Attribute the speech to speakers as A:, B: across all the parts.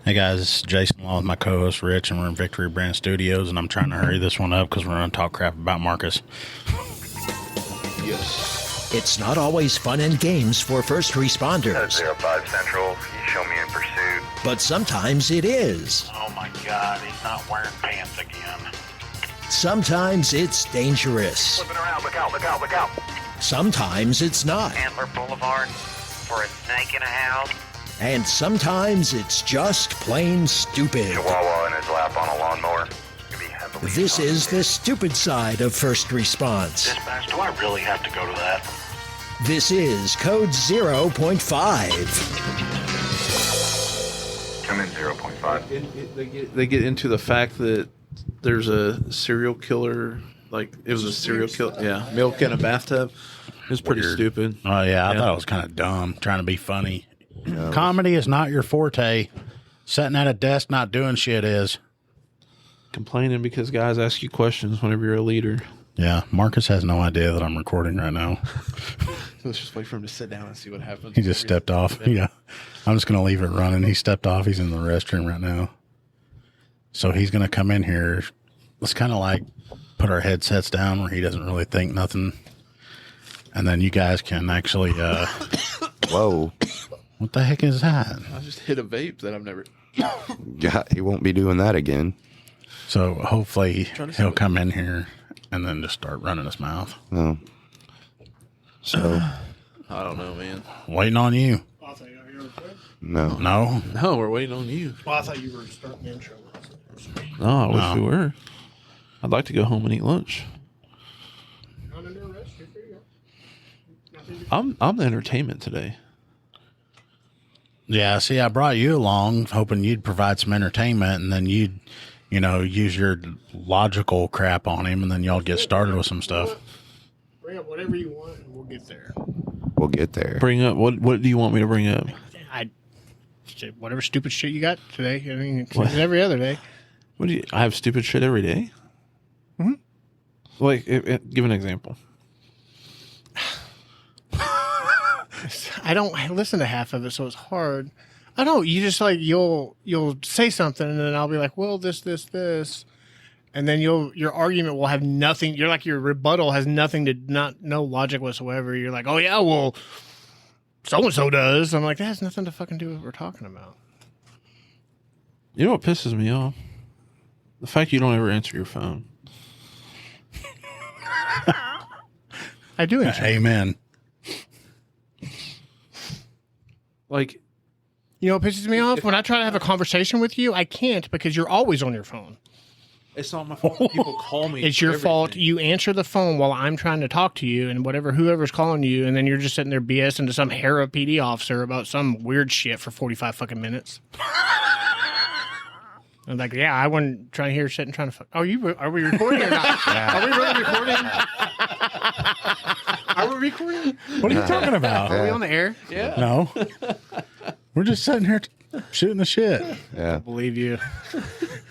A: Hey guys, this is Jason along with my co-host Rich, and we're in Victory Brand Studios, and I'm trying to hurry this one up because we're going to talk crap about Marcus.
B: Yes. It's not always fun and games for first responders.
C: 05 Central, you show me in pursuit.
B: But sometimes it is.
D: Oh my God, he's not wearing pants again.
B: Sometimes it's dangerous.
C: Flipping around, look out, look out, look out.
B: Sometimes it's not.
C: Antler Boulevard for a snake in a house.
B: And sometimes it's just plain stupid.
C: Chihuahua in his lap on a lawnmower. Be heavily
B: This is the stupid side of first response.
D: Dispatch, do I really have to go to that?
B: This is Code 0.5.
C: Come in 0.5.
E: They get into the fact that there's a serial killer, like it was a serial killer. Yeah, milk in a bathtub. It was pretty
A: Weird.
E: stupid.
A: Oh yeah, I thought it was kind of dumb, trying to be funny. Comedy is not your forte. Sitting at a desk not doing shit is.
E: Complaining because guys ask you questions whenever you're a leader.
A: Yeah, Marcus has no idea that I'm recording right now.
E: Let's just wait for him to sit down and see what happens.
A: He just stepped off. Yeah, I'm just going to leave it running. He stepped off. He's in the restroom right now. So he's going to come in here. Let's kind of like put our headsets down where he doesn't really think nothing. And then you guys can actually...
F: Whoa.
A: What the heck is that?
E: I just hit a vape that I've never...
F: Yeah, he won't be doing that again.
A: So hopefully he'll come in here and then just start running his mouth.
F: No. So,
E: I don't know, man.
A: Waiting on you.
G: I thought you were recording.
F: no.
A: No?
E: No, we're waiting on you.
G: Well, I thought you were starting the intro.
E: No, I wish
A: No.
E: we were. I'd like to go home and eat lunch.
G: Not under arrest. Here you go. Nothing to-
E: I'm the entertainment today.
A: Yeah, see, I brought you along hoping you'd provide some entertainment, and then you'd, use your logical crap on him, and then y'all get started with some stuff.
G: Bring up whatever you want, and we'll get there.
F: We'll get there.
E: Bring up what do you want me to bring up?
G: Whatever stupid shit you got today. I mean, it's every other day.
E: What do you? I have stupid shit every day. Mm-hmm. Like, give an example.
G: I don't listen to half of it, so it's hard. I don't. You just like you'll say something, and then I'll be like, well, this, and then your argument will have nothing. You're like your rebuttal has nothing to not no logic whatsoever. You're like, oh yeah, well, so and so does. I'm like, that has nothing to fucking do with what we're talking about.
E: You know what pisses me off? The fact you don't ever answer your phone.
G: I do enjoy.
A: Amen.
E: Like,
G: You know what pisses me off? When I try to have a conversation with you, I can't because you're always on your phone.
E: it's not my fault. People call me.
G: It's
E: for
G: your fault.
E: everything.
G: You answer the phone while I'm trying to talk to you, and whoever's calling you, and then you're just sitting there BSing to some Hera PD officer about some weird shit for 45 fucking minutes. I'm like, yeah, I wasn't trying to hear shit and trying to fuck. Are we recording or not? Are we really recording? Are we recording?
A: What are you talking about?
G: Are we on the air?
E: Yeah.
A: No. We're just sitting here shooting the shit.
F: Yeah.
G: Believe you.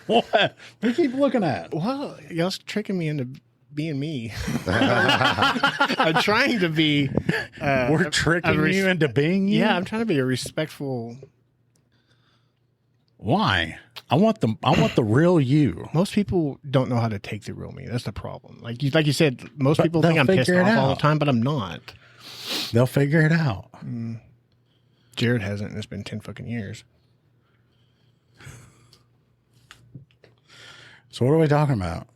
A: What? We keep looking at.
G: Well, y'all's tricking me into being me. I'm trying to be.
A: We're tricking you into being you?
G: Yeah, I'm trying to be a respectful.
A: Why? I want the real you.
G: Most people don't know how to take the real me. That's the problem. Like you said, most people think
A: they'll
G: I'm pissed
A: figure it
G: off all
A: out.
G: the time, but I'm not.
A: They'll figure it out.
G: Jared hasn't, and it's been 10 fucking years.
A: So what are we talking about?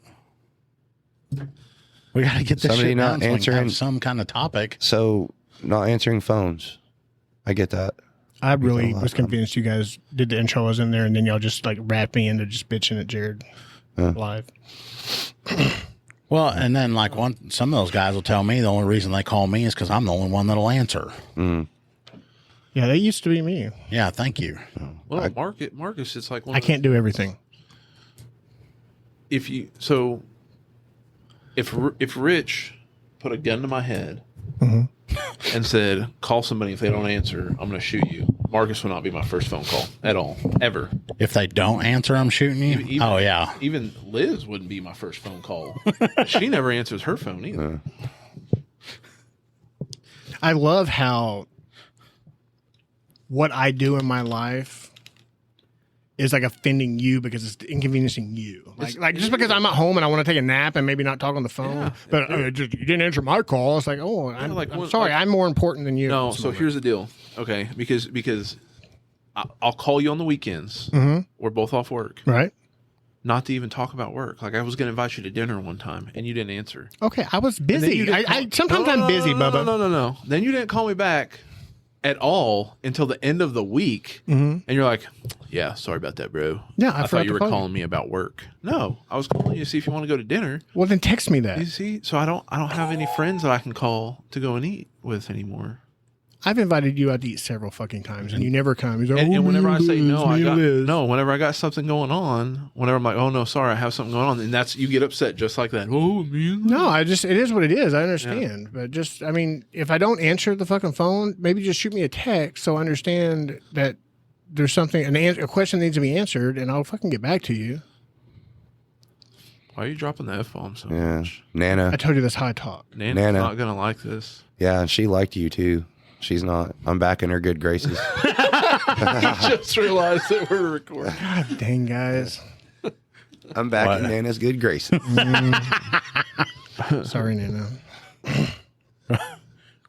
A: We got to get this
F: Somebody
A: shit
F: not
A: down so we can
F: answering-
A: have some kind of topic.
F: So, not answering phones. I get that.
G: I really
F: a lot
G: was
F: of them.
G: convinced you guys did the intro. I was in there, and then y'all just like wrapped me into just bitching at Jared live.
A: Well, and then like some of those guys will tell me the only reason they call me is because I'm the only one that'll answer.
G: Yeah, that used to be me.
A: Yeah, thank you.
E: Well, Marcus, it's like one
G: I
E: of
G: can't do everything.
E: if Rich put a gun to my head and said, "Call somebody if they don't answer, I'm going to shoot you," Marcus would not be my first phone call at all, ever.
A: If they don't answer, I'm shooting you.
E: Even-
A: Oh yeah.
E: Even Liz wouldn't be my first phone call. She never answers her phone either.
G: I love how what I do in my life is like offending you because it's inconveniencing you. Like just because I'm at home and I want to take a nap and maybe not talk on the phone, but you didn't answer my call. It's like, oh, I'm sorry, I'm more important than you.
E: No, so here's the deal. Okay, because I'll call you on the weekends. We're both off work.
G: Right.
E: Not to even talk about work. Like I was going to invite you to dinner one time and you didn't answer.
G: Okay, I was busy. Sometimes I'm busy, Bubba.
E: No. Then you didn't call me back at all until the end of the week. And you're like, yeah, sorry about that, bro.
G: Yeah,
E: I thought you were calling me about work. No, I was calling you to see if you want to go to dinner.
G: Well, then text me that.
E: You see? So I don't have any friends that I can call to go and eat with anymore.
G: I've invited you out to eat several fucking times, and you never come. He's like,
E: and whenever I say no, whenever I got something going on, whenever I'm like, oh no, sorry, I have something going on, and that's you get upset just like that. Oh, man.
G: No, it is what it is. I understand, but just, I mean, if I don't answer the fucking phone, maybe just shoot me a text so I understand that there's something, a question needs to be answered, and I'll fucking get back to you.
E: Why are you dropping the F-bomb so much?
F: Nana.
G: I told you that's how I talk.
E: Nana's not gonna like this.
F: Yeah, and she liked you too. She's not. I'm back in her good graces.
E: I just realized that we're recording.
G: God dang, guys.
F: I'm back in Nana's good graces.
G: Sorry, Nana.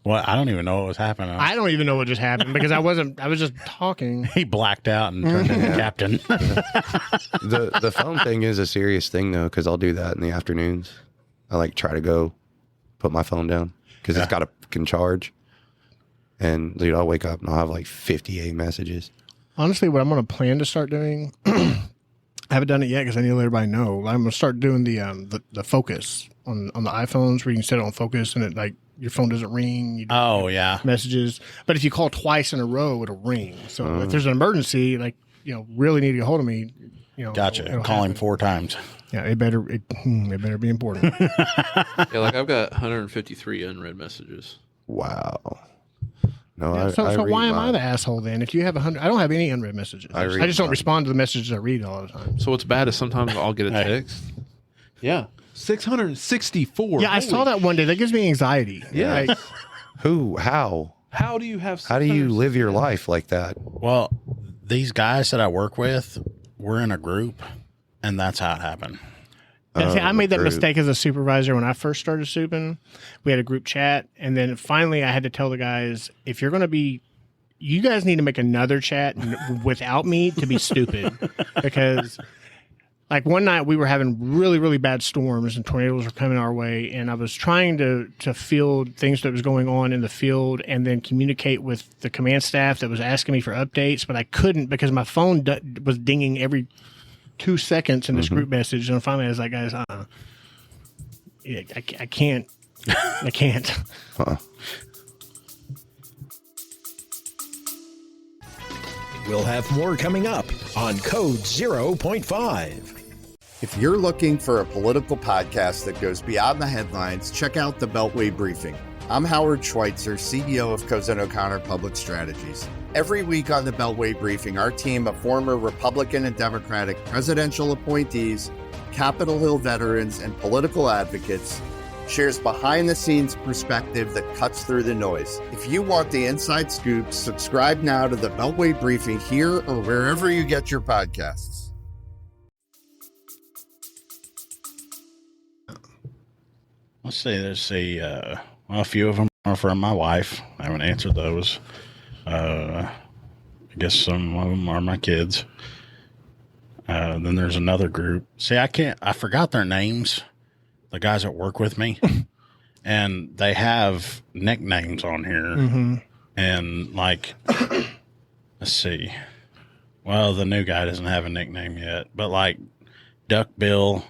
A: Well, I don't even know what was happening.
G: I don't even know what just happened because I was just talking.
A: He blacked out and turned into captain.
F: The phone thing is a serious thing though, because I'll do that in the afternoons. I like try to go put my phone down because it's got a fucking charge. And dude, I'll wake up and I'll have like 58 messages.
G: Honestly, what I'm going to plan to start doing, I haven't done it yet because I need to let everybody know. I'm going to start doing the focus on the iPhones where you can set it on focus and it like your phone doesn't ring. You don't messages. But if you call twice in a row, it'll ring. So if there's an emergency, like really need to get hold of me,
A: Gotcha. Call him 4 times.
G: Yeah, it better be important.
E: Yeah, like I've got 153 unread messages.
F: Wow. No,
G: yeah, so why am I the asshole then? If you have 100, I don't have any unread messages. I just don't respond to the messages I read all the time.
E: So what's bad is sometimes I'll get a text. Yeah, 664.
G: Yeah, I saw that one day. That gives me anxiety.
E: Yeah.
G: Like,
F: who? How?
E: How do you have?
F: How do you live your life like that?
A: Well, these guys that I work with, we're in a group, and that's how it happened.
G: See, I made that mistake as a supervisor when I first started souping. We had a group chat, and then finally I had to tell the guys, if you're going to be, you guys need to make another chat without me to be stupid. Because like one night we were having really, really bad storms and tornadoes were coming our way, and I was trying to field things that was going on in the field and then communicate with the command staff that was asking me for updates, but I couldn't because my phone was dinging every 2 seconds in this group message, and finally I was like, guys, I can't. I can't.
B: We'll have more coming up on Code 0.5.
H: If you're looking for a political podcast that goes beyond the headlines, check out the Beltway Briefing. I'm Howard Schweitzer, CEO of Cozen O'Connor Public Strategies. Every week on the Beltway Briefing, our team of former Republican and Democratic presidential appointees, Capitol Hill veterans, and political advocates shares behind-the-scenes perspective that cuts through the noise. If you want the inside scoop, subscribe now to the Beltway Briefing here or wherever you get your podcasts.
A: Let's see. A few of them are from my wife. I haven't answered those. I guess some of them are my kids. Then there's another group. See, I forgot their names. The guys that work with me. And they have nicknames on here. Mm-hmm. And like, let's see. Well, the new guy doesn't have a nickname yet. But like Duck Bill.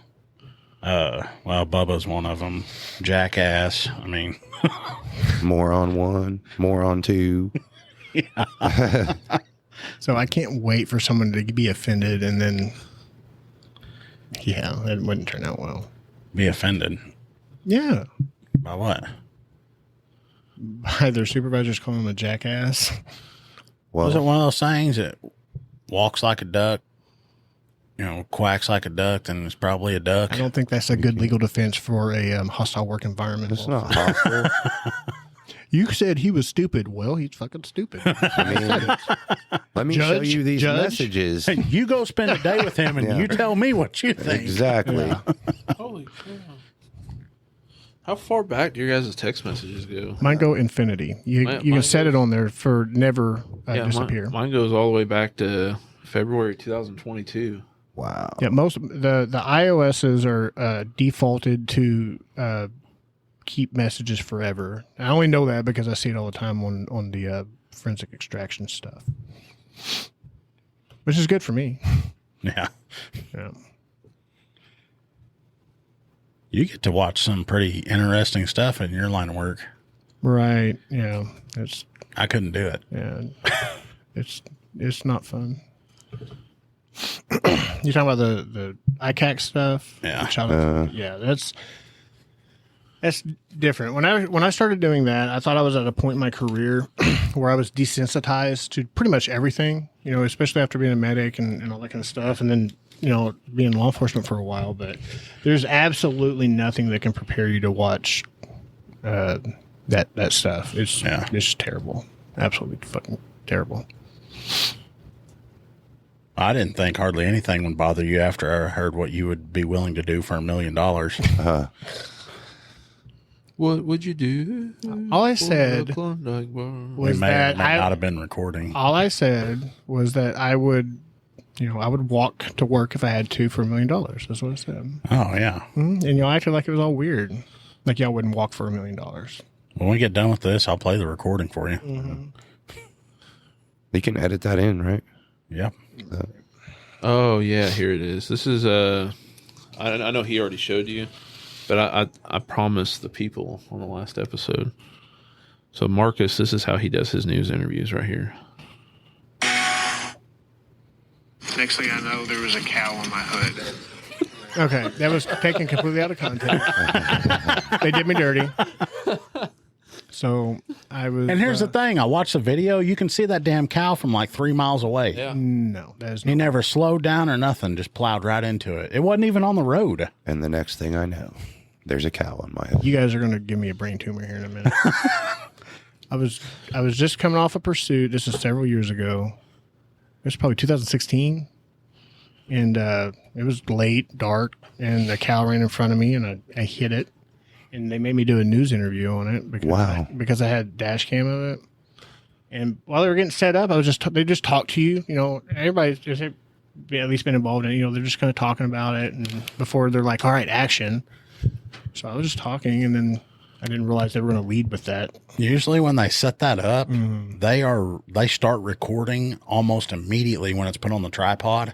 A: Bubba's one of them. Jackass. I mean,
F: Moron 1, Moron 2.
A: Yeah.
G: So I can't wait for someone to be offended, and then, yeah, it wouldn't turn out well.
A: Be offended.
G: Yeah.
A: By what?
G: By their supervisors calling him a jackass.
F: Well,
A: Was it one of those things that walks like a duck, quacks like a duck, then it's probably a duck?
G: I don't think that's a good legal defense for a hostile work environment.
F: it's not hostile.
G: You said he was stupid. Well, he's fucking stupid.
F: Let me show you these messages.
A: You go spend a day with him and you tell me what you think.
F: Exactly.
G: Yeah.
E: Holy cow. How far back do your guys' text messages go?
G: Mine go infinity. You can set it on there for never disappear.
E: Mine goes all the way back to February 2022.
F: Wow.
G: Yeah, most the iOSs are defaulted to keep messages forever. I only know that because I see it all the time on the forensic extraction stuff, which is good for me.
A: Yeah.
G: Yeah.
A: You get to watch some pretty interesting stuff in your line of work.
G: Right. Yeah.
A: I couldn't do it.
G: Yeah. It's not fun. You talking about the ICAC stuff?
A: Yeah.
G: Yeah, that's different. When I started doing that, I thought I was at a point in my career where I was desensitized to pretty much everything, especially after being a medic and all that kind of stuff, and then being in law enforcement for a while. But there's absolutely nothing that can prepare you to watch that stuff. It's terrible, absolutely fucking terrible.
A: I didn't think hardly anything would bother you after I heard what you would be willing to do for $1 million.
E: What would you do?
G: All I said was that
A: I may not have been recording.
G: All I said was that I would walk to work if I had to for $1 million. That's what I said.
A: Oh, yeah.
G: And y'all acted like it was all weird. Like y'all wouldn't walk for $1 million.
A: When we get done with this, I'll play the recording for you.
G: Mm-hmm.
F: You can edit that in, right?
A: Yeah.
E: Oh, yeah, here it is. This is, I know he already showed you, but I promised the people on the last episode. So, Marcus, this is how he does his news interviews right here.
I: Next thing I know, there was a cow on my hood.
G: Okay, that was taken completely out of context. They did me dirty. So I was.
A: And here's the thing: I watched the video. You can see that damn cow from like 3 miles away.
E: Yeah.
G: No, that is.
A: He never slowed down or nothing. Just plowed right into it. It wasn't even on the road.
F: And the next thing I know, there's a cow on my head.
G: You guys are going to give me a brain tumor here in a minute. I was just coming off a pursuit. This is several years ago. It was probably 2016, and it was late, dark, and a cow ran in front of me, and I hit it. And they made me do a news interview on it because I had dash cam of it. And while they were getting set up, they just talked to you. Everybody's just at least been involved in it. They're just kind of talking about it, and before they're like, "All right, action." So I was just talking, and then I didn't realize they were going to lead with that.
A: Usually, when they set that up, they start recording almost immediately when it's put on the tripod.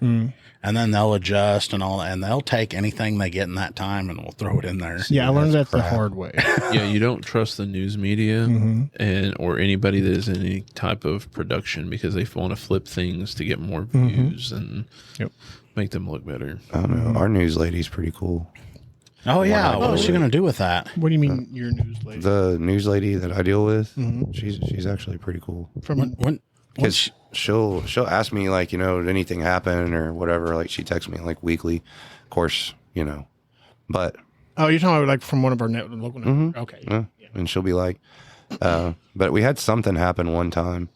A: And then they'll adjust and all that, and they'll take anything they get in that time and we'll throw it in there.
G: Yeah, I learned that the hard way.
E: Yeah, you don't trust the news media or anybody that is in any type of production because they want to flip things to get more views and make them look better.
F: I don't know. Our news lady's pretty cool.
A: Oh, yeah. What is she going to do with that?
G: What do you mean your news lady?
F: The news lady that I deal with, she's actually pretty cool. Because she'll ask me, like, did anything happen or whatever. Like, she texts me, like, weekly. Of course, but.
G: Oh, you're talking about, like, from one of our local networks? Okay.
F: Yeah. And she'll be like, but we had something happen one time,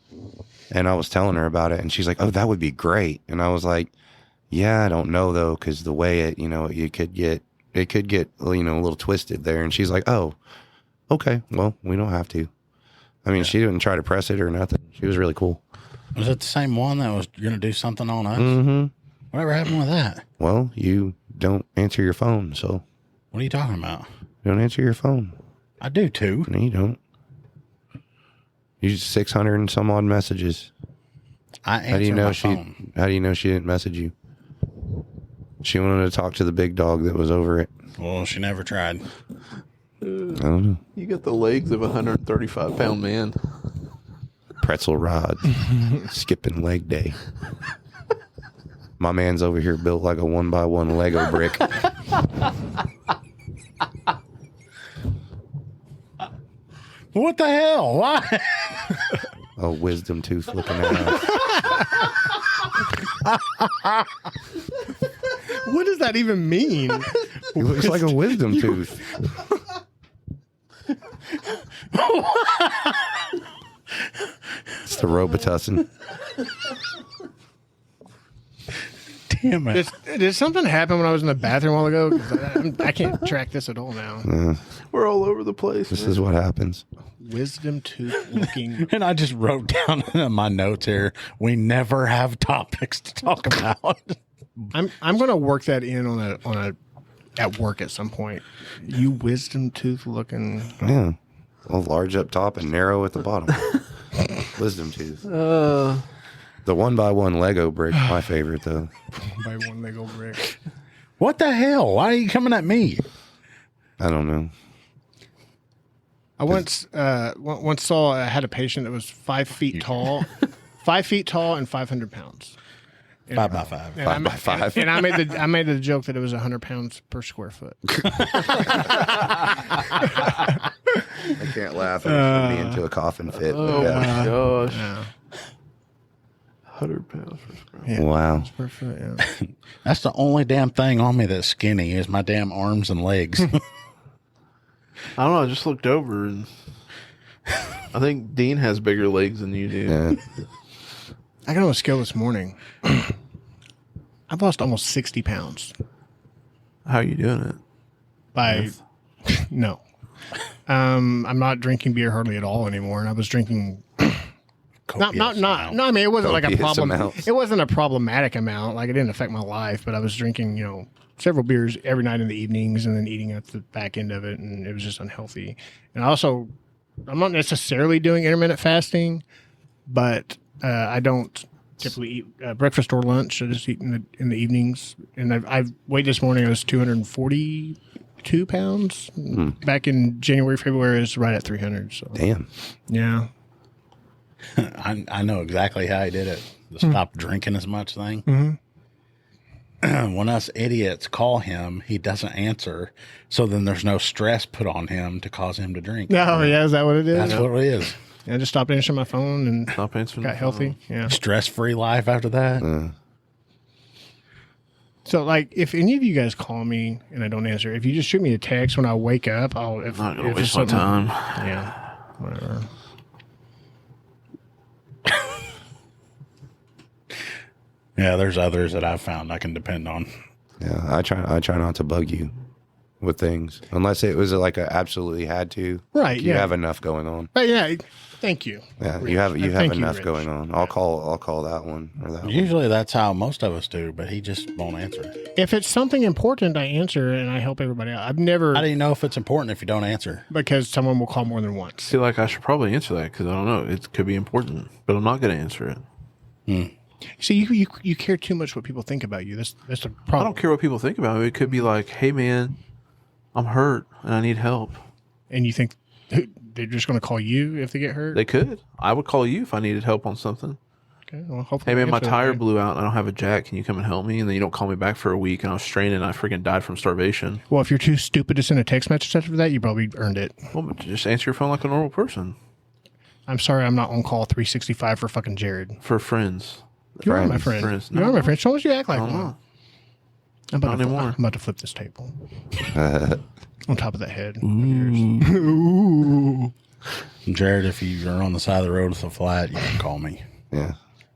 F: and I was telling her about it, and she's like, oh, that would be great. And I was like, yeah, I don't know, though, because the way it could get a little twisted there. And she's like, oh, okay, well, we don't have to. I mean, she didn't try to press it or nothing. She was really cool.
A: Was it the same one that was going to do something on us?
F: Mm-hmm.
A: Whatever happened with that?
F: Well, you don't answer your phone, so.
A: What are you talking about?
F: You don't answer your phone.
A: I do, too.
F: No, you don't. You just 600 and some odd messages.
A: I answer my phone.
F: How do you know she didn't message you? She wanted to talk to the big dog that was over it.
A: Well, she never tried.
F: I don't know.
E: You got the legs of a 135-pound man.
F: Pretzel rod. Skipping leg day. My man's over here built like a 1x1 Lego brick.
A: What the hell? Why?
F: A wisdom tooth looking ass.
G: What does that even mean?
F: He looks like a wisdom tooth. a Robitussin.
A: Damn it.
G: Did something happen when I was in the bathroom a while ago? 'Cause I can't track this at all now.
E: We're all over the place.
F: This is what happens.
G: Wisdom tooth looking.
A: And I just wrote down in my notes here, we never have topics to talk about.
G: I'm going to work that in on a at work at some point. You wisdom tooth looking.
F: Yeah. Well, large up top and narrow at the bottom. Wisdom tooth. The 1x1 Lego brick, my favorite though.
G: By one Lego brick.
A: What the hell? Why are you coming at me?
F: I don't know.
G: I once saw I had a patient that was 5 feet tall, 5 feet tall and 500 pounds.
A: 5 by 5.
G: And
F: 5 by 5.
G: And I made the joke that it was 100 pounds per square foot.
F: I can't laugh. It'll put me into a coffin fit.
E: Oh my gosh.
G: Yeah.
E: 100 pounds per square.
G: Yeah.
F: Wow.
G: Per foot, yeah.
A: That's the only damn thing on me that's skinny is my damn arms and legs.
E: I don't know. I just looked over and I think Dean has bigger legs than you do.
F: Yeah.
G: I got on a scale this morning. I've lost almost 60 pounds.
E: How are you doing it?
G: By no. I'm not drinking beer hardly at all anymore, and I was drinking not. I mean, it wasn't like a
F: Copious
G: problem.
F: amounts.
G: It wasn't a problematic amount. Like it didn't affect my life, but I was drinking, several beers every night in the evenings, and then eating at the back end of it, and it was just unhealthy. And I'm not necessarily doing intermittent fasting, but I don't typically eat breakfast or lunch. I just eat in the evenings. And I've weighed this morning. I was 242 pounds. Back in January, February, it was right at 300. So
F: Damn.
G: yeah.
A: I know exactly how he did it. The stop drinking as much thing. When us idiots call him, he doesn't answer. So then there's no stress put on him to cause him to drink.
G: Oh, yeah. Is that what it is?
A: That's what it is.
G: I just stopped answering my phone and
E: Stop answering.
G: got
E: the
G: healthy.
E: phone.
G: Yeah.
A: Stress-free life after that.
G: So, like, if any of you guys call me and I don't answer, if you just shoot me a text when I wake up,
E: I'm not gonna
G: if
E: waste
G: it's
E: my
G: something-
E: time.
G: Yeah. Whatever.
A: Yeah, there's others that I've found I can depend on.
F: Yeah, I try not to bug you with things unless it was like a absolutely had to.
G: Right,
F: You
G: yeah.
F: have enough going on.
G: But yeah, thank you.
F: Yeah,
G: Rich.
F: you have
G: Thank you,
F: enough
G: Rich.
F: going on. I'll call that one or that one.
A: Usually that's how most of us do, but he just won't answer.
G: If it's something important, I answer and I help everybody out. I've never,
A: How do you know if it's important if you don't answer?
G: because someone will call more than once.
E: See, like I should probably answer that because I don't know. It could be important, but I'm not going to answer it.
G: See, you care too much what people think about you. That's the problem.
E: I don't care what people think about me. It could be like, hey, man, I'm hurt and I need help.
G: And you think they're just going to call you if they get hurt?
E: They could. I would call you if I needed help on something.
G: Okay, well, hopefully
E: Hey, man, my
G: answer
E: tire
G: that.
E: blew out and I don't have a jack. Can you come and help me? And then you don't call me back for a week and I was straining and I freaking died from starvation.
G: Well, if you're too stupid to send a text message after that, you probably earned it.
E: Well, but just answer your phone like a normal person.
G: I'm sorry I'm not on call 365 for fucking Jared.
E: For friends.
G: You are my
F: Friends.
G: friend.
E: Friends.
G: You are my friend. So as you act like
E: I don't
G: one.
E: know.
G: I'm
E: Not anymore.
G: about to flip this table. On top of that head.
A: Jared, if you're on the side of the road with a flat, you can call me.
F: Yeah.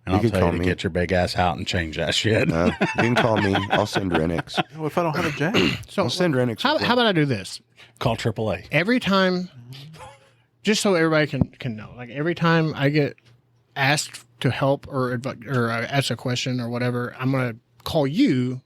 A: And I'll
F: can
A: tell you
F: call
A: to
F: me.
A: get your big ass out and change that shit.
F: You can call me. I'll send Renix.
E: What if I don't have a jack?
G: So
F: I'll send Renix.
G: how about I do this?
A: Call AAA.
G: Every time, just so everybody can know, like every time I get asked to help or ask a question or whatever, I'm going to call you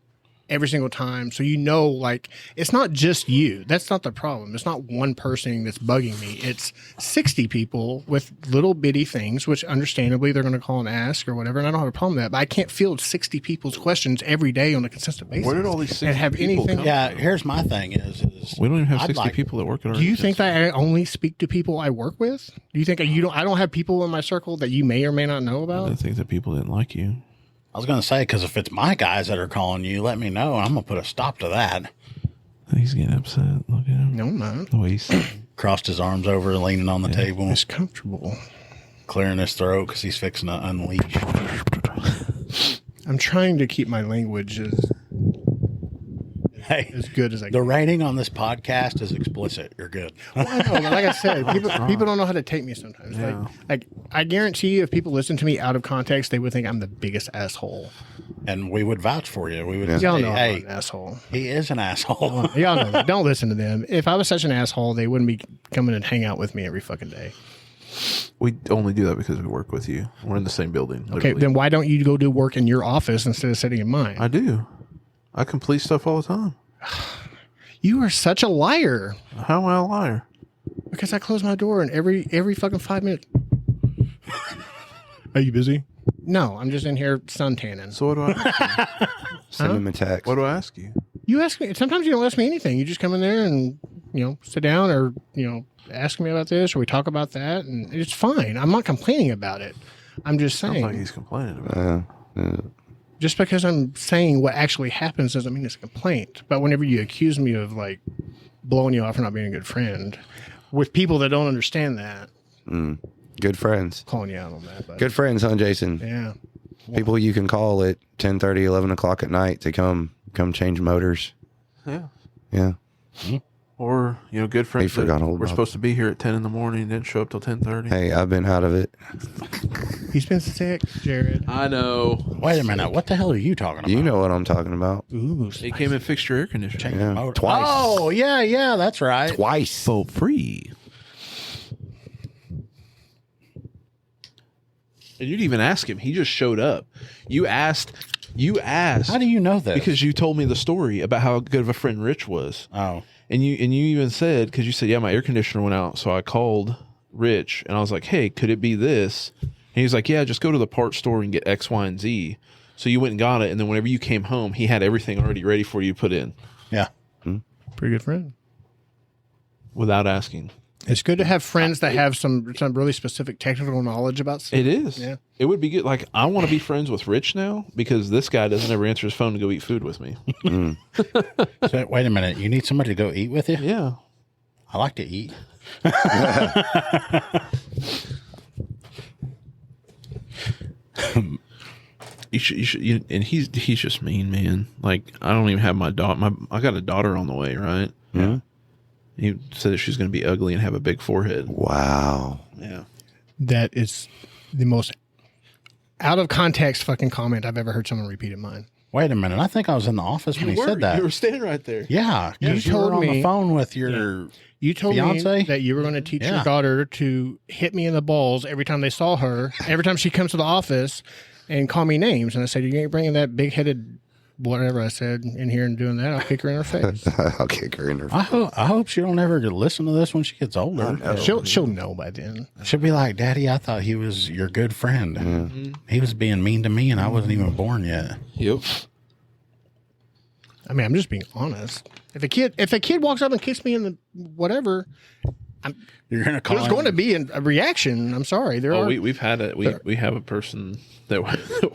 G: every single time. So, like, it's not just you. That's not the problem. It's not one person that's bugging me. It's 60 people with little bitty things, which understandably they're going to call and ask or whatever. And I don't have a problem with that. But I can't field 60 people's questions every day on a consistent basis.
E: Where did all these 60
G: and have
E: people
G: anything?
E: come
A: Yeah, here's my thing is
E: We don't even have
A: I'd
E: 60
A: like-
E: people that work at our
G: Do you think
E: agency.
G: that I only speak to people I work with? Do you think I don't have people in my circle that you may or may not know
E: I
G: about?
E: think that people didn't like you.
A: I was going to say, because if it's my guys that are calling you, let me know. And I'm going to put a stop to that.
E: He's getting upset. Look at him.
G: No, I'm not.
E: The way he's
A: Crossed his arms over, leaning on the table,
G: It's comfortable.
A: clearing his throat because he's fixing to unleash.
G: I'm trying to keep my language as as good as I
A: The
G: can.
A: rating on this podcast is explicit. You're good.
G: Well, I know, but like I said, people don't know how to take me sometimes.
E: Yeah.
G: Like I guarantee you, if people listen to me out of context, they would think I'm the biggest asshole.
A: And we would vouch for you. We would
G: Y'all
A: say,
G: know I'm
A: hey,
G: an asshole.
A: he is an asshole.
G: Y'all know that. Don't listen to them. If I was such an asshole, they wouldn't be coming and hang out with me every fucking day.
E: We only do that because we work with you. We're in the same building.
G: Okay,
E: literally.
G: then why don't you go do work in your office instead of sitting in mine?
E: I do. I complete stuff all the time.
G: You are such a liar.
E: How am I a liar?
G: Because I close my door and every fucking 5 minutes. Are you busy? No, I'm just in here suntanning.
E: So what do I ask you?
F: Send him a text.
E: What do I ask you?
G: You ask me. Sometimes you don't ask me anything. You just come in there and sit down, or ask me about this, or we talk about that, and it's fine. I'm not complaining about it. I'm just
E: Sounds
G: saying.
E: like he's complaining about it.
G: Just because I'm saying what actually happens doesn't mean it's a complaint. But whenever you accuse me of like blowing you off for not being a good friend, with people that don't understand that,
F: Good friends.
G: calling you out on that. But
F: Good friends, huh, Jason?
G: yeah.
F: People you can call at 10:30, 11 o'clock at night to come change motors.
E: Yeah.
F: Yeah.
E: Or, good friends.
F: forgot
E: that
F: all
E: we're
F: about
E: supposed to be here at 10 in the morning, didn't show up till 10:30.
F: Hey, I've been out of it.
G: He's been sick, Jared.
E: I know.
A: Wait a minute. What the hell are you talking about?
F: You know what I'm talking about.
G: Ooh,
E: He came and fixed your air conditioning.
F: Yeah.
A: Motor.
F: Twice.
A: Oh, yeah, that's right.
F: Twice.
E: For free. And you didn't even ask him. He just showed up. You asked.
A: How do you know this?
E: Because you told me the story about how good of a friend Rich was.
A: Oh.
E: And you even said, because you said, yeah, my air conditioner went out. So I called Rich and I was like, hey, could it be this? And he was like, yeah, just go to the parts store and get X, Y, and Z. So you went and got it. And then whenever you came home, he had everything already ready for you to put in
A: Yeah.
G: pretty good friend.
E: without asking.
G: It's good to have friends that have some really specific technical knowledge about stuff.
E: It is.
G: Yeah.
E: It would be good. Like, I want to be friends with Rich now because this guy doesn't ever answer his phone to go eat food with me.
A: So, wait a minute. You need somebody to go eat with you?
E: Yeah.
A: I like to eat.
E: You should, and he's just mean, man. Like, I don't even have my daughter. I got a daughter on the way, right?
F: Yeah.
E: He said that she's going to be ugly and have a big forehead.
F: Wow.
E: Yeah.
G: That is the most out of context fucking comment I've ever heard someone repeat in mine.
A: Wait a minute. I think I was in the office when he said that.
E: You were standing right there.
A: Yeah.
G: You
A: 'cause
G: told
A: were on
G: me-
A: the phone with your
G: You told
A: fiance?
G: me that you were going to teach
A: Yeah.
G: your daughter to hit me in the balls every time they saw her, every time she comes to the office and call me names. And I said, you ain't bringing that big-headed whatever I said in here and doing that. I'll kick her in her face.
F: I'll kick her in her
A: I hope she don't ever listen to this when she gets older.
G: She'll know by then.
A: She'll be like, Daddy, I thought he was your good friend. He was being mean to me and I wasn't even born yet.
E: Yep.
G: I mean, I'm just being honest. If a kid walks up and kicks me in the whatever,
A: You're going to call
G: there's
A: him-
G: going to be a reaction. I'm sorry. There
E: Oh,
G: are.
E: we've had we have a person that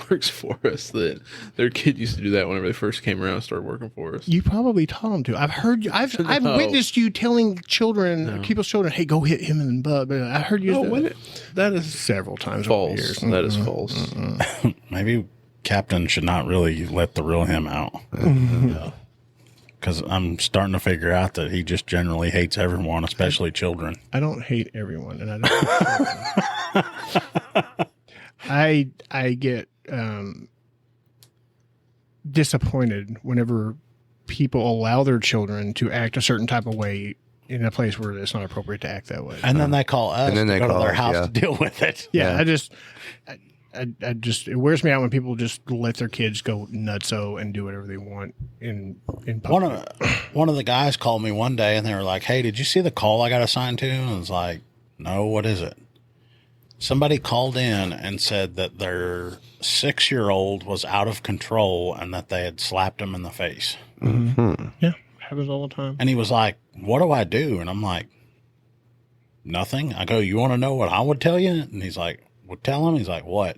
E: works for us that their kid used to do that whenever they first came around and started working for us.
G: You probably taught him to. I've heard you. I've
E: No.
G: witnessed you telling children, people's children, "Hey, go hit him in the butt." But I heard you
E: No,
G: do
E: when that is
G: several times over the
E: false.
G: years.
E: That is false.
A: Maybe Captain should not really let the real him out. Because I'm starting to figure out that he just generally hates everyone, especially children.
G: I don't hate everyone, and I don't. I get disappointed whenever people allow their children to act a certain type of way in a place where it's not appropriate to act that way.
A: And then they call us
F: And then
A: to
F: they
A: go to
F: call
A: their
F: us,
A: house
F: yeah.
A: to deal with it.
G: Yeah, I just it wears me out when people just let their kids go nutso and do whatever they want in public.
A: One of the guys called me one day and they were like, "Hey, did you see the call I got assigned to?" And I was like, "No, what is it?" Somebody called in and said that their 6-year-old was out of control and that they had slapped him in the face.
G: Yeah, happens all the time.
A: And he was like, "What do I do?" And I'm like, "Nothing." I go, "You want to know what I would tell you?" And he's like, "Well, tell him." He's like, "What?"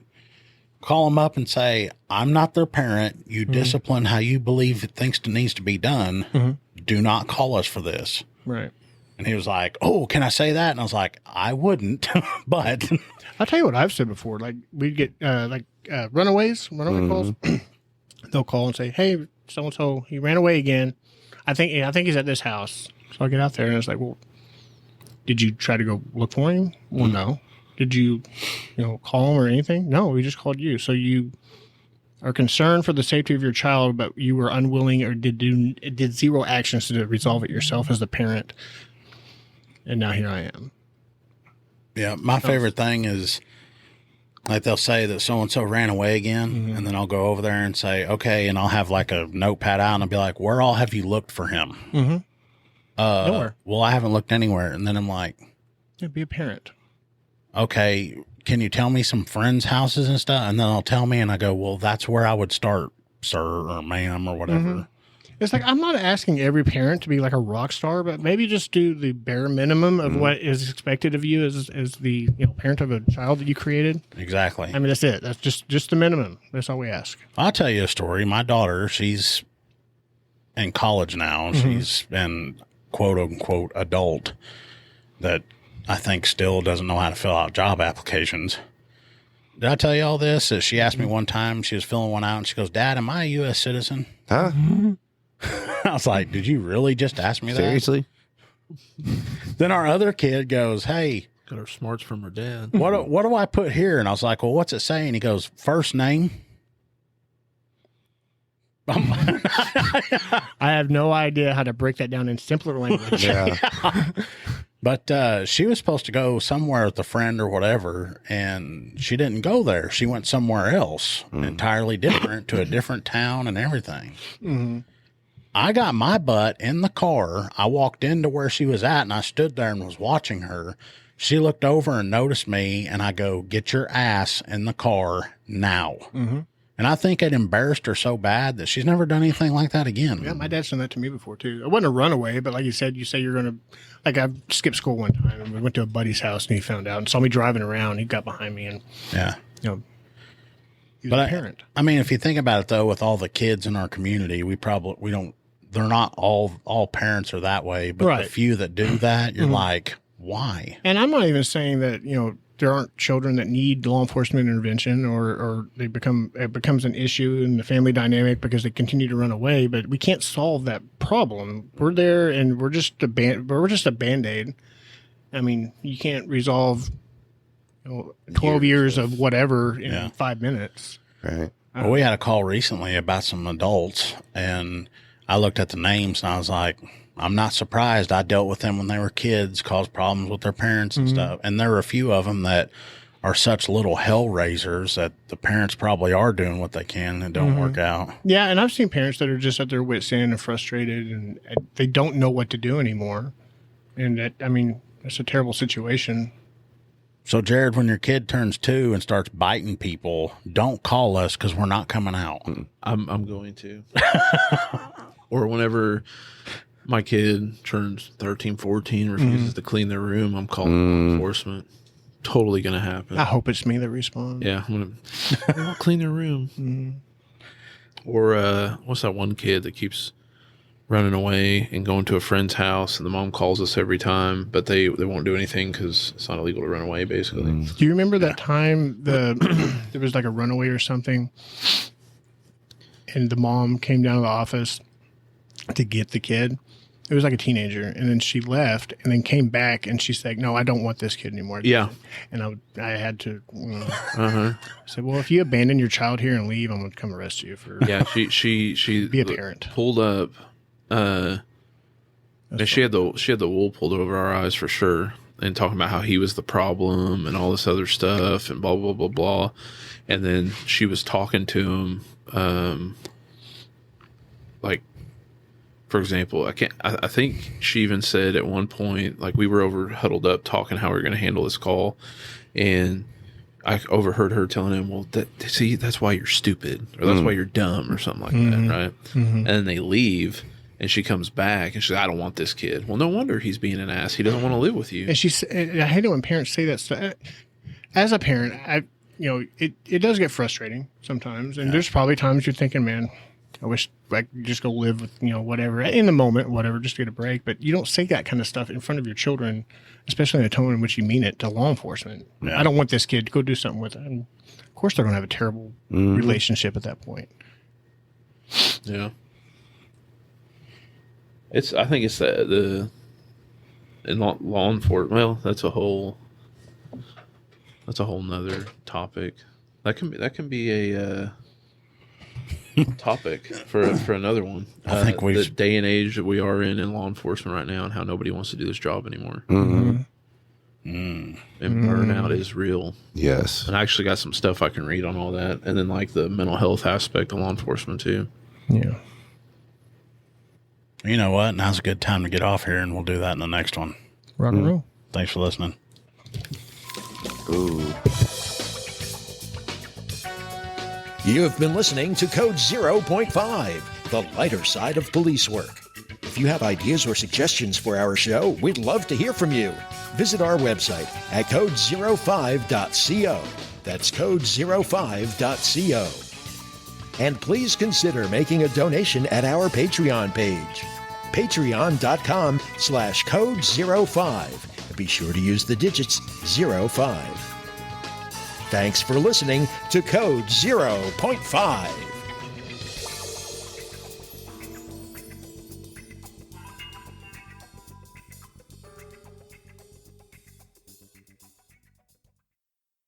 A: Call them up and say, "I'm not their parent. You discipline how you believe it needs to be done. Do not call us for this."
G: Right.
A: And he was like, "Oh, can I say that?" And I was like, "I wouldn't," but
G: I'll tell you what I've said before. Like we'd get runaway calls. they'll call and say, "Hey, so and so, he ran away again. I think he's at this house." So I get out there and it's like, "Well, did you try to go look for him?" Well, no. Did you call him or anything? No, we just called you. So you are concerned for the safety of your child, but you were unwilling or did zero actions to resolve it yourself as the parent. And now here I am.
A: Yeah, my favorite thing is, like, they'll say that so-and-so ran away again, and then I'll go over there and say, okay, and I'll have, like, a notepad out, and I'll be like, where all have you looked for him?
G: Nowhere.
A: Well, I haven't looked anywhere. And then I'm like,
G: Be a parent.
A: okay, can you tell me some friends' houses and stuff? And then I'll tell me, and I go, well, that's where I would start, sir or ma'am or whatever.
G: It's like, I'm not asking every parent to be like a rock star, but maybe just do the bare minimum of what is expected of you as the parent of a child that you created.
A: Exactly.
G: I mean, that's it. That's just the minimum. That's all we ask.
A: I'll tell you a story. My daughter, she's in college now. She's an quote unquote adult that I think still doesn't know how to fill out job applications. Did I tell you all this? That she asked me one time, she was filling one out, and she goes, Dad, am I a U.S. citizen?
F: Huh?
A: I was like, did you really just ask me that?
F: Seriously?
A: Then our other kid goes, hey,
E: Got her smarts from her dad.
A: what do I put here? And I was like, well, what's it saying? He goes, first name.
G: I have no idea how to break that down in simpler language.
F: Yeah.
A: But she was supposed to go somewhere with a friend or whatever, and she didn't go there. She went somewhere else, entirely different, to a different town and everything. I got my butt in the car. I walked into where she was at, and I stood there and was watching her. She looked over and noticed me, and I go, get your ass in the car now. And I think it embarrassed her so bad that she's never done anything like that again.
G: Yeah, my dad's done that to me before, too. It wasn't a runaway, but like you said, you say you're going to... Like, I skipped school one time, and we went to a buddy's house, and he found out and saw me driving around. He got behind me, and,
A: Yeah.
G: he was
A: But
G: a parent.
A: I mean, if you think about it, though, with all the kids in our community, we don't, they're not all parents are that way, but
G: Right.
A: the few that do that, you're like, why?
G: And I'm not even saying that, there aren't children that need law enforcement intervention or it becomes an issue in the family dynamic because they continue to run away, but we can't solve that problem. We're there and we're just a Band-Aid. I mean, you can't resolve 12 years of whatever in 5 minutes.
F: Right.
A: Well, we had a call recently about some adults, and I looked at the names and I was like, I'm not surprised. I dealt with them when they were kids, caused problems with their parents and stuff. And there are a few of them that are such little hell raisers that the parents probably are doing what they can and don't work out.
G: Yeah, and I've seen parents that are just at their wits' end and frustrated, and they don't know what to do anymore. And that's a terrible situation.
A: So, Jared, when your kid turns 2 and starts biting people, don't call us because we're not coming out.
E: I'm going to. Or whenever my kid turns 13, 14, refuses to clean their room, I'm calling law enforcement. Totally going to happen.
G: I hope it's me that responds.
E: Yeah, I'm going to clean their room. Or what's that one kid that keeps running away and going to a friend's house, and the mom calls us every time, but they won't do anything because it's not illegal to run away, basically.
G: Do you remember that time there was like a runaway or something, and the mom came down to the office to get the kid? It was like a teenager, and then she left, and then came back, and she said, "No, I don't want this kid anymore."
E: Yeah.
G: And I had to. I said, "Well, if you abandon your child here and leave, I'm going to come arrest you for."
E: Yeah, she
G: Be a parent.
E: Pulled up. And she had the wool pulled over our eyes for sure, and talking about how he was the problem and all this other stuff and blah blah blah blah. And then she was talking to him, like, for example, I think she even said at one point, like, we were over huddled up talking how we were going to handle this call, and I overheard her telling him, well, that's why you're stupid, or that's why you're dumb, or something like that, right? And then they leave, and she comes back, and she's like, I don't want this kid. Well, no wonder he's being an ass. He doesn't want to live with you.
G: And I hate it when parents say that stuff. As a parent, it does get frustrating sometimes, and there's probably times you're thinking, man, I wish I could just go live with, whatever, in the moment, whatever, just to get a break. But you don't say that kind of stuff in front of your children, especially in a tone in which you mean it, to law enforcement. Yeah. I don't want this kid to go do something with it. And of course, they're going to have a terrible relationship at that point.
E: Yeah. I think it's the in law enforcement. Well, that's a whole nother topic. That can be a topic for another one.
A: I think
E: the day and age that we are in law enforcement right now, and how nobody wants to do this job anymore.
F: Mm-hmm.
E: And burnout is real.
F: Yes.
E: And I actually got some stuff I can read on all that, and then like the mental health aspect of law enforcement too.
G: Yeah.
A: You know what? Now's a good time to get off here, and we'll do that in the next one.
G: Rock and roll.
A: Thanks for listening.
F: Ooh.
B: You have been listening to Code 0.5, the lighter side of police work. If you have ideas or suggestions for our show, we'd love to hear from you. Visit our website at code05.co. That's code05.co. And please consider making a donation at our Patreon page, patreon.com/code05. Be sure to use the digits 05. Thanks for listening to Code 0.5.